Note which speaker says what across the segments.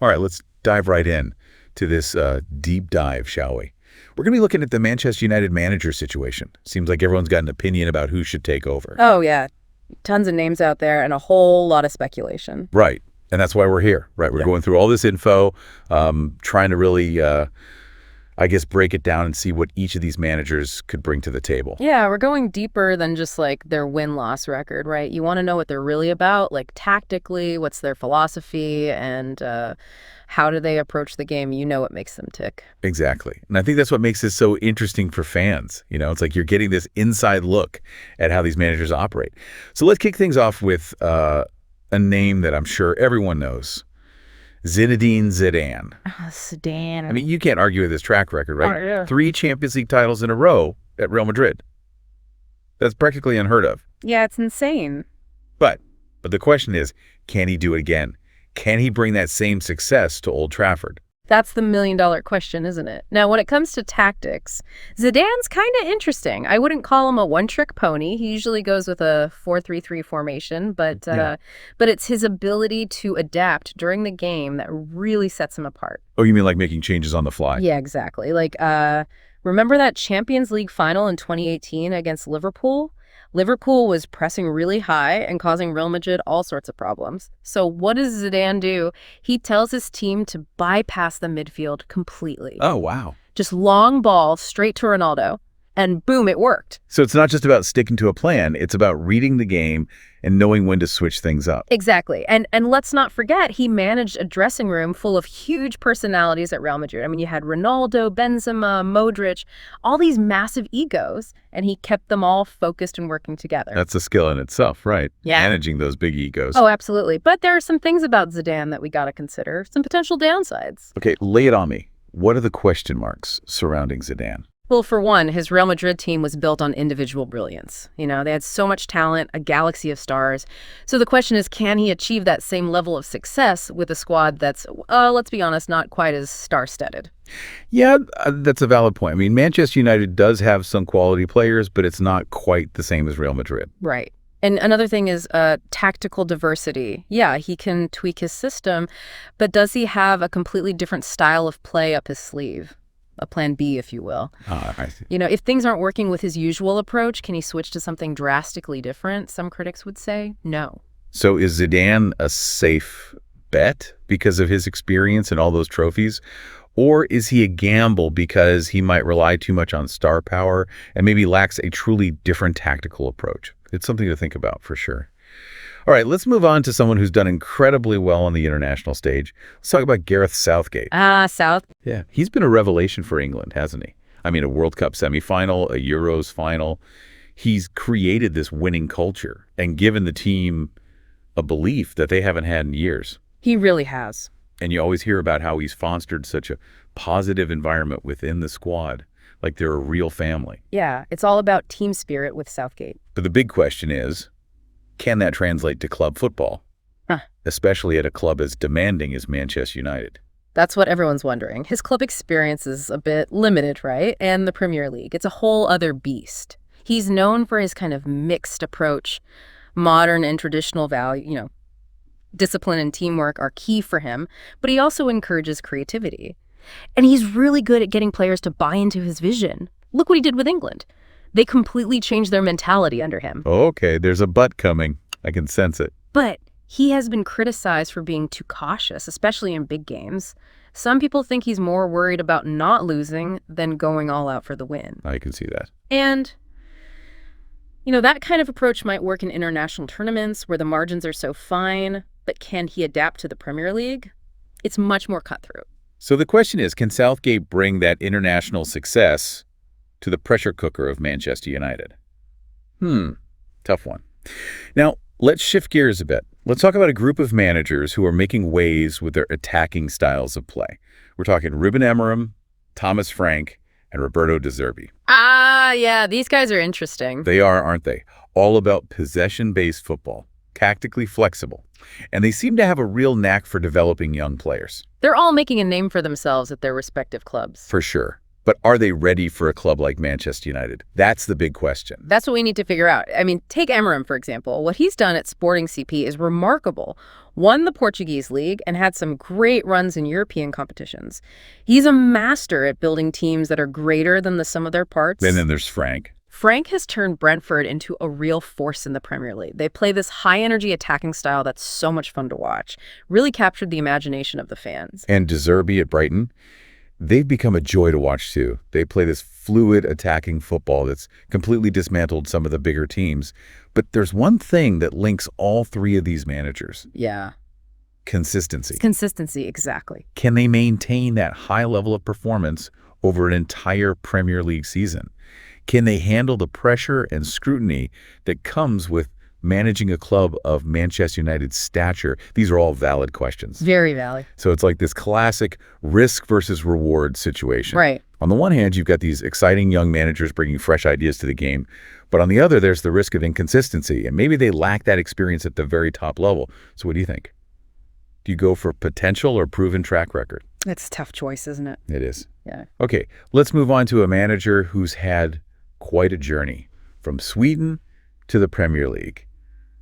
Speaker 1: All right, let's dive right in to this deep dive, shall we? We're going to be looking at the Manchester United manager situation. Seems like everyone's got an opinion about who should take over.
Speaker 2: Oh, yeah. Tons of names out there and a whole lot of speculation.
Speaker 1: Right. And that's why we're here, right? We're going through all this info, trying to really, I guess, break it down and see what each of these managers could bring to the table.
Speaker 2: Yeah, we're going deeper than just like their win-loss record, right? You want to know what they're really about, like tactically, what's their philosophy, and how do they approach the game? You know what makes them tick.
Speaker 1: Exactly. And I think that's what makes this so interesting for fans. You know, it's like you're getting this inside look at how these managers operate. So let's kick things off with a name that I'm sure everyone knows. Zinedine Zidane.
Speaker 2: Zidane.
Speaker 1: I mean, you can't argue with his track record, right?
Speaker 2: Oh, yeah.
Speaker 1: 3 Champions League titles in a row at Real Madrid. That's practically unheard of.
Speaker 2: Yeah, it's insane.
Speaker 1: But the question is, can he do it again? Can he bring that same success to Old Trafford?
Speaker 2: That's the million-dollar question, isn't it? Now, when it comes to tactics, Zidane's kind of interesting. I wouldn't call him a one-trick pony. He usually goes with a 4-3-3 formation, but it's his ability to adapt during the game that really sets him apart.
Speaker 1: Oh, you mean like making changes on the fly?
Speaker 2: Yeah, exactly. Like, remember that Champions League final in 2018 against Liverpool? Liverpool was pressing really high and causing Real Madrid all sorts of problems. So what does Zidane do? He tells his team to bypass the midfield completely.
Speaker 1: Oh, wow.
Speaker 2: Just long ball straight to Ronaldo, and boom, it worked.
Speaker 1: So it's not just about sticking to a plan. It's about reading the game and knowing when to switch things up.
Speaker 2: Exactly. And let's not forget, he managed a dressing room full of huge personalities at Real Madrid. I mean, you had Ronaldo, Benzema, Modric, all these massive egos, and he kept them all focused and working together.
Speaker 1: That's a skill in itself, right?
Speaker 2: Yeah.
Speaker 1: Managing those big egos.
Speaker 2: Oh, absolutely. But there are some things about Zidane that we got to consider, some potential downsides.
Speaker 1: Okay, lay it on me. What are the question marks surrounding Zidane?
Speaker 2: Well, for one, his Real Madrid team was built on individual brilliance. You know, they had so much talent, a galaxy of stars. So the question is, can he achieve that same level of success with a squad that's, let's be honest, not quite as star-studded?
Speaker 1: Yeah, that's a valid point. I mean, Manchester United does have some quality players, but it's not quite the same as Real Madrid.
Speaker 2: Right. And another thing is tactical diversity. Yeah, he can tweak his system, but does he have a completely different style of play up his sleeve? A plan B, if you will.
Speaker 1: I see.
Speaker 2: You know, if things aren't working with his usual approach, can he switch to something drastically different? Some critics would say no.
Speaker 1: So is Zidane a safe bet because of his experience and all those trophies? Or is he a gamble because he might rely too much on star power and maybe lacks a truly different tactical approach? It's something to think about for sure. All right, let's move on to someone who's done incredibly well on the international stage. Let's talk about Gareth Southgate.
Speaker 2: South.
Speaker 1: Yeah, he's been a revelation for England, hasn't he? I mean, a World Cup semifinal, a Euros final. He's created this winning culture and given the team a belief that they haven't had in years.
Speaker 2: He really has.
Speaker 1: And you always hear about how he's fostered such a positive environment within the squad, like they're a real family.
Speaker 2: Yeah, it's all about team spirit with Southgate.
Speaker 1: But the big question is, can that translate to club football, especially at a club as demanding as Manchester United?
Speaker 2: That's what everyone's wondering. His club experience is a bit limited, right? And the Premier League, it's a whole other beast. He's known for his kind of mixed approach. Modern and traditional value, you know, discipline and teamwork are key for him, but he also encourages creativity. And he's really good at getting players to buy into his vision. Look what he did with England. They completely changed their mentality under him.
Speaker 1: Okay, there's a but coming. I can sense it.
Speaker 2: But he has been criticized for being too cautious, especially in big games. Some people think he's more worried about not losing than going all out for the win.
Speaker 1: I can see that.
Speaker 2: And, you know, that kind of approach might work in international tournaments where the margins are so fine, but can he adapt to the Premier League? It's much more cutthroat.
Speaker 1: So the question is, can Southgate bring that international success to the pressure cooker of Manchester United? Tough one. Now, let's shift gears a bit. Let's talk about a group of managers who are making waves with their attacking styles of play. We're talking Ruben Amorim, Thomas Frank, and Roberto De Zerbi.
Speaker 2: Yeah, these guys are interesting.
Speaker 1: They are, aren't they? All about possession-based football, tactically flexible. And they seem to have a real knack for developing young players.
Speaker 2: They're all making a name for themselves at their respective clubs.
Speaker 1: For sure. But are they ready for a club like Manchester United? That's the big question.
Speaker 2: That's what we need to figure out. I mean, take Amorim, for example. What he's done at Sporting CP is remarkable. won the Portuguese league, and had some great runs in European competitions. He's a master at building teams that are greater than the sum of their parts.
Speaker 1: And then there's Frank.
Speaker 2: Frank has turned Brentford into a real force in the Premier League. They play this high-energy attacking style that's so much fun to watch. Really captured the imagination of the fans.
Speaker 1: And De Zerbi at Brighton, they've become a joy to watch too. They play this fluid attacking football that's completely dismantled some of the bigger teams. But there's one thing that links all three of these managers.
Speaker 2: Yeah.
Speaker 1: Consistency.
Speaker 2: Consistency, exactly.
Speaker 1: Can they maintain that high level of performance over an entire Premier League season? Can they handle the pressure and scrutiny that comes with managing a club of Manchester United's stature? These are all valid questions.
Speaker 2: Very valid.
Speaker 1: So it's like this classic risk versus reward situation.
Speaker 2: Right.
Speaker 1: On the one hand, you've got these exciting young managers bringing fresh ideas to the game. But on the other, there's the risk of inconsistency. And maybe they lack that experience at the very top level. So what do you think? Do you go for potential or proven track record?
Speaker 2: It's a tough choice, isn't it?
Speaker 1: It is.
Speaker 2: Yeah.
Speaker 1: Okay, let's move on to a manager who's had quite a journey from Sweden to the Premier League.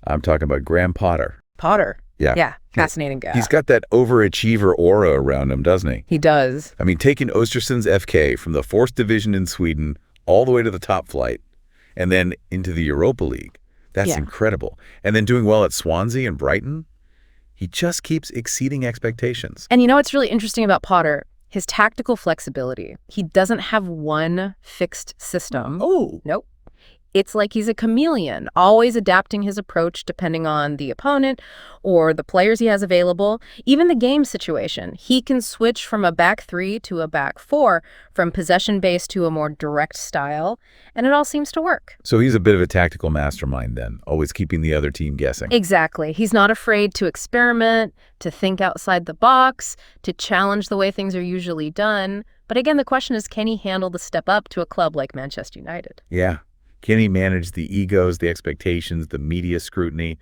Speaker 1: I'm talking about Graham Potter.
Speaker 2: Potter.
Speaker 1: Yeah.
Speaker 2: Yeah, fascinating guy.
Speaker 1: He's got that overachiever aura around him, doesn't he?
Speaker 2: He does.
Speaker 1: I mean, taking Östersund's FK from the 4th division in Sweden all the way to the top flight and then into the Europa League. That's incredible. And then doing well at Swansea and Brighton. He just keeps exceeding expectations.
Speaker 2: And you know what's really interesting about Potter? His tactical flexibility. He doesn't have one fixed system.
Speaker 1: Oh.
Speaker 2: Nope. It's like he's a chameleon, always adapting his approach depending on the opponent or the players he has available. Even the game situation. He can switch from a back three to a back four, from possession-based to a more direct style, and it all seems to work.
Speaker 1: So he's a bit of a tactical mastermind then, always keeping the other team guessing.
Speaker 2: Exactly. He's not afraid to experiment, to think outside the box, to challenge the way things are usually done. But again, the question is, can he handle the step up to a club like Manchester United?
Speaker 1: Yeah. Can he manage the egos, the expectations, the media scrutiny?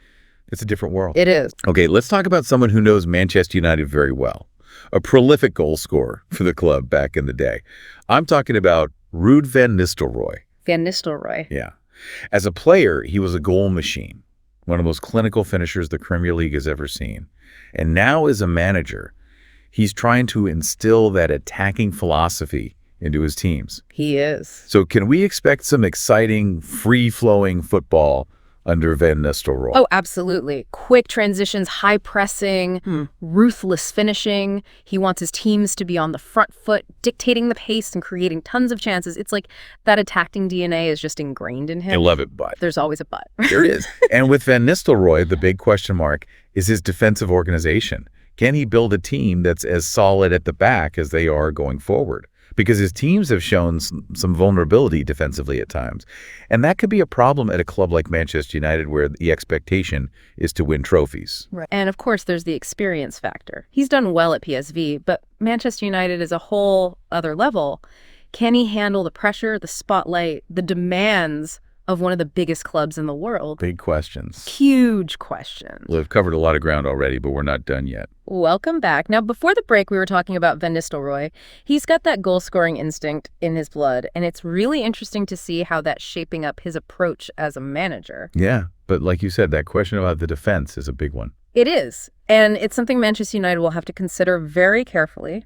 Speaker 1: It's a different world.
Speaker 2: It is.
Speaker 1: Okay, let's talk about someone who knows Manchester United very well. A prolific goal scorer for the club back in the day. I'm talking about Ruud van Nistelrooy.
Speaker 2: Van Nistelrooy.
Speaker 1: Yeah. As a player, he was a goal machine, one of the most clinical finishers the Premier League has ever seen. And now as a manager, he's trying to instill that attacking philosophy into his teams.
Speaker 2: He is.
Speaker 1: So can we expect some exciting, free-flowing football under Van Nistelrooy?
Speaker 2: Oh, absolutely. Quick transitions, high pressing, ruthless finishing. He wants his teams to be on the front foot, dictating the pace and creating tons of chances. It's like that attacking DNA is just ingrained in him.
Speaker 1: I love it, but.
Speaker 2: There's always a but.
Speaker 1: There is. And with Van Nistelrooy, the big question mark is his defensive organization. Can he build a team that's as solid at the back as they are going forward? Because his teams have shown some vulnerability defensively at times. And that could be a problem at a club like Manchester United where the expectation is to win trophies.
Speaker 2: Right. And of course, there's the experience factor. He's done well at PSV, but Manchester United is a whole other level. Can he handle the pressure, the spotlight, the demands of one of the biggest clubs in the world?
Speaker 1: Big questions.
Speaker 2: Huge questions.
Speaker 1: We've covered a lot of ground already, but we're not done yet.
Speaker 2: Welcome back. Now, before the break, we were talking about Van Nistelrooy. He's got that goal-scoring instinct in his blood, and it's really interesting to see how that's shaping up his approach as a manager.
Speaker 1: Yeah, but like you said, that question about the defense is a big one.
Speaker 2: It is, and it's something Manchester United will have to consider very carefully.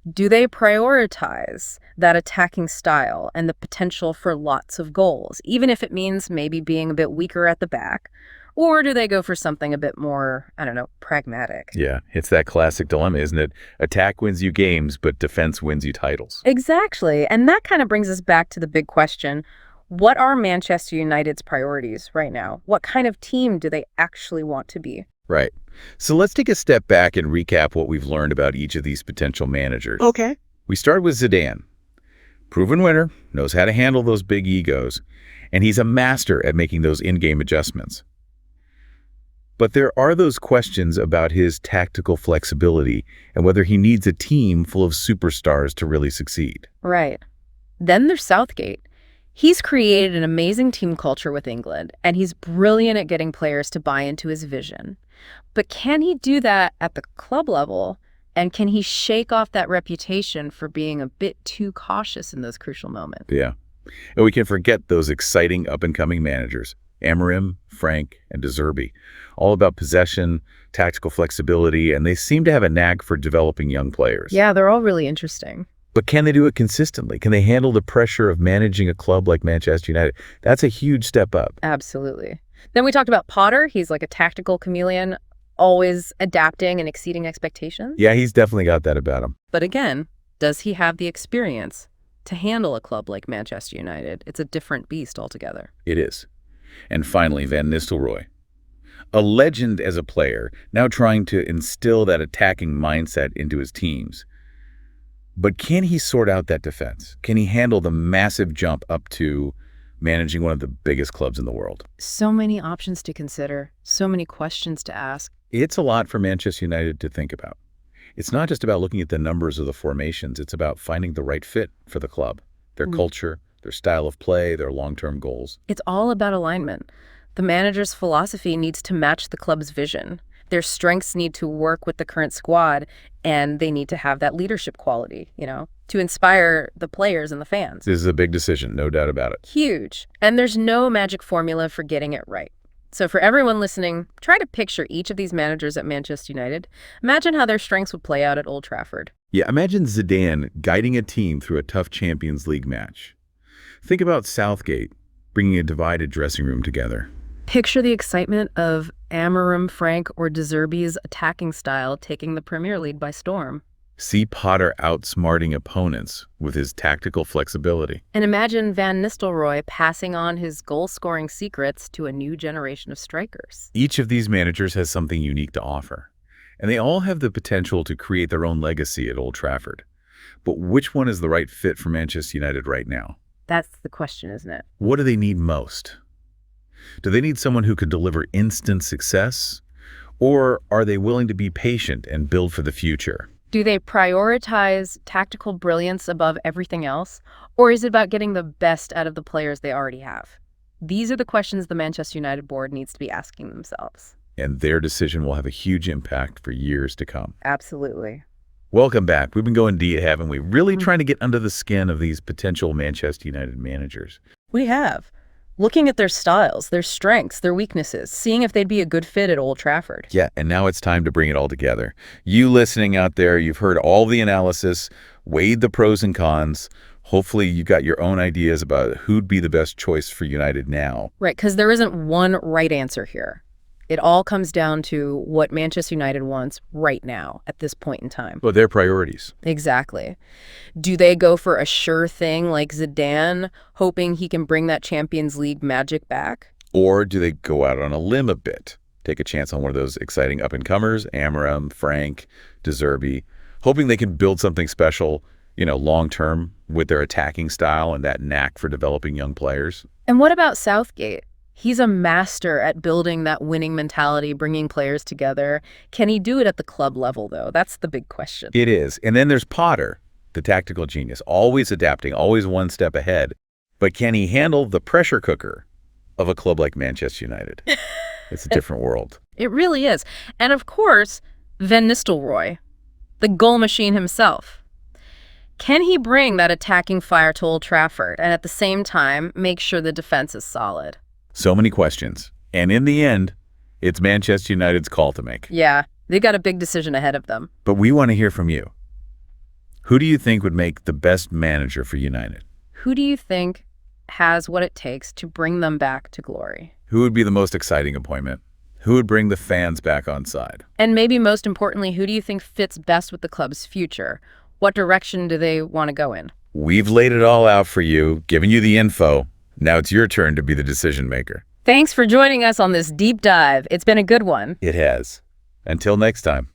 Speaker 2: Do they prioritize that attacking style and the potential for lots of goals, even if it means maybe being a bit weaker at the back? Or do they go for something a bit more, I don't know, pragmatic?
Speaker 1: Yeah, it's that classic dilemma, isn't it? Attack wins you games, but defense wins you titles.
Speaker 2: Exactly. And that kind of brings us back to the big question. What are Manchester United's priorities right now? What kind of team do they actually want to be?
Speaker 1: Right. So let's take a step back and recap what we've learned about each of these potential managers.
Speaker 2: Okay.
Speaker 1: We start with Zidane. Proven winner, knows how to handle those big egos, and he's a master at making those in-game adjustments. But there are those questions about his tactical flexibility and whether he needs a team full of superstars to really succeed.
Speaker 2: Right. Then there's Southgate. He's created an amazing team culture with England, and he's brilliant at getting players to buy into his vision. But can he do that at the club level? And can he shake off that reputation for being a bit too cautious in those crucial moments?
Speaker 1: Yeah. And we can forget those exciting up-and-coming managers. Amorim, Frank, and De Zerbi. All about possession, tactical flexibility, and they seem to have a knack for developing young players.
Speaker 2: Yeah, they're all really interesting.
Speaker 1: But can they do it consistently? Can they handle the pressure of managing a club like Manchester United? That's a huge step up.
Speaker 2: Absolutely. Then we talked about Potter. He's like a tactical chameleon, always adapting and exceeding expectations.
Speaker 1: Yeah, he's definitely got that about him.
Speaker 2: But again, does he have the experience to handle a club like Manchester United? It's a different beast altogether.
Speaker 1: It is. And finally, Van Nistelrooy. A legend as a player, now trying to instill that attacking mindset into his teams. But can he sort out that defense? Can he handle the massive jump up to managing one of the biggest clubs in the world?
Speaker 2: So many options to consider, so many questions to ask.
Speaker 1: It's a lot for Manchester United to think about. It's not just about looking at the numbers of the formations. It's about finding the right fit for the club, their culture, their style of play, their long-term goals.
Speaker 2: It's all about alignment. The manager's philosophy needs to match the club's vision. Their strengths need to work with the current squad, and they need to have that leadership quality, to inspire the players and the fans.
Speaker 1: This is a big decision, no doubt about it.
Speaker 2: Huge. And there's no magic formula for getting it right. So for everyone listening, try to picture each of these managers at Manchester United. Imagine how their strengths would play out at Old Trafford.
Speaker 1: Yeah, imagine Zidane guiding a team through a tough Champions League match. Think about Southgate bringing a divided dressing room together.
Speaker 2: Picture the excitement of Amorim, Frank, or De Zerbi's attacking style taking the Premier League by storm.
Speaker 1: See Potter outsmarting opponents with his tactical flexibility.
Speaker 2: And imagine Van Nistelrooy passing on his goal-scoring secrets to a new generation of strikers.
Speaker 1: Each of these managers has something unique to offer, and they all have the potential to create their own legacy at Old Trafford. But which one is the right fit for Manchester United right now?
Speaker 2: That's the question, isn't it?
Speaker 1: What do they need most? Do they need someone who could deliver instant success? Or are they willing to be patient and build for the future?
Speaker 2: Do they prioritize tactical brilliance above everything else? Or is it about getting the best out of the players they already have? These are the questions the Manchester United board needs to be asking themselves.
Speaker 1: And their decision will have a huge impact for years to come.
Speaker 2: Absolutely.
Speaker 1: Welcome back. We've been going deep, haven't we? Really trying to get under the skin of these potential Manchester United managers.
Speaker 2: We have. Looking at their styles, their strengths, their weaknesses, seeing if they'd be a good fit at Old Trafford.
Speaker 1: Yeah, and now it's time to bring it all together. You listening out there, you've heard all the analysis, weighed the pros and cons. Hopefully you got your own ideas about who'd be the best choice for United now.
Speaker 2: Right, because there isn't one right answer here. It all comes down to what Manchester United wants right now at this point in time.
Speaker 1: Well, their priorities.
Speaker 2: Exactly. Do they go for a sure thing like Zidane, hoping he can bring that Champions League magic back?
Speaker 1: Or do they go out on a limb a bit? Take a chance on one of those exciting up-and-comers, Amorim, Frank, De Zerbi, hoping they can build something special, long-term with their attacking style and that knack for developing young players?
Speaker 2: And what about Southgate? He's a master at building that winning mentality, bringing players together. Can he do it at the club level, though? That's the big question.
Speaker 1: It is. And then there's Potter, the tactical genius, always adapting, always one step ahead. But can he handle the pressure cooker of a club like Manchester United? It's a different world.
Speaker 2: It really is. And of course, Van Nistelrooy, the goal machine himself. Can he bring that attacking fire to Old Trafford and at the same time make sure the defense is solid?
Speaker 1: So many questions. And in the end, it's Manchester United's call to make.
Speaker 2: Yeah, they've got a big decision ahead of them.
Speaker 1: But we want to hear from you. Who do you think would make the best manager for United?
Speaker 2: Who do you think has what it takes to bring them back to glory?
Speaker 1: Who would be the most exciting appointment? Who would bring the fans back on side?
Speaker 2: And maybe most importantly, who do you think fits best with the club's future? What direction do they want to go in?
Speaker 1: We've laid it all out for you, given you the info. Now it's your turn to be the decision maker.
Speaker 2: Thanks for joining us on this deep dive. It's been a good one.
Speaker 1: It has. Until next time.